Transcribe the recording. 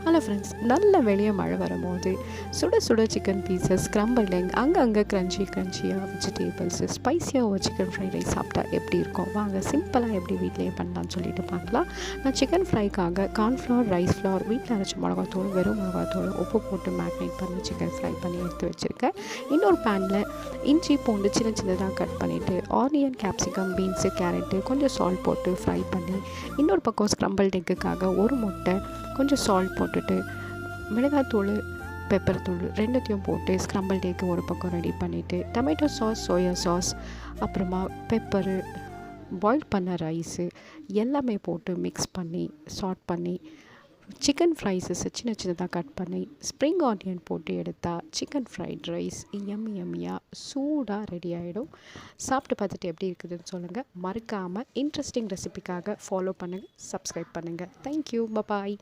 Hello friends, நல்ல வெளியே மழை வரும்போது சுட சுட சிக்கன் பீசஸ், ஸ்க்ரம்பிள் எக், அங்கங்கே க்ரன்ச்சியாக வெஜிடேபிள்ஸு, ஸ்பைஸியாக ஒரு சிக்கன் ஃப்ரைட் ரைஸ் சாப்பிட்டா எப்படி இருக்கும்? வாங்க சிம்பிளாக எப்படி வீட்டிலேயே பண்ணலான்னு சொல்லிட்டு பார்க்கலாம். நான் சிக்கன் ஃப்ரைக்காக கார்ன்ஃப்ளவர், ரைஸ் ஃப்ளவர், வீட்டில் அரைச்ச மிளகாத்தூள், வெறும் மிளகாத்தூள், உப்பு போட்டு மேக்னேட் பண்ணி சிக்கன் ஃப்ரை பண்ணி எடுத்து வச்சுருக்கேன். இன்னொரு பேனில் இஞ்சி பூண்டு சின்னதாக கட் பண்ணிவிட்டு, ஆனியன், கேப்சிகம், பீன்ஸு, கேரட்டு, கொஞ்சம் சால்ட் போட்டு ஃப்ரை பண்ணி, இன்னொரு பக்கம் ஸ்க்ரம்பிள் எக்குக்காக ஒரு முட்டை, கொஞ்சம் சால்ட் போட்டுட்டு, மிளகாத்தூள், பெப்பர் தூள் ரெண்டுத்தையும் போட்டு ஸ்க்ரம்பிள் எக்கு ஒரு பக்கம் ரெடி பண்ணிவிட்டு, டொமேட்டோ சாஸ், சோயா சாஸ், அப்புறமா பெப்பரு, பாயில் பண்ண ரைஸு எல்லாமே போட்டு மிக்ஸ் பண்ணி சாட் பண்ணி சிக்கன் ஃப்ரைஸஸை சின்னதாக கட் பண்ணி ஸ்ப்ரிங் ஆனியன் போட்டு எடுத்தால் சிக்கன் ஃப்ரைட் ரைஸ் எம்மியாக சூடாக ரெடி ஆகிடும். சாப்பிட்டு பார்த்துட்டு எப்படி இருக்குதுன்னு சொல்லுங்கள். மறக்காமல் இன்ட்ரெஸ்டிங் ரெசிபிக்காக ஃபாலோ பண்ணுங்கள், சப்ஸ்கிரைப் பண்ணுங்கள். தேங்க்யூ, பாய்.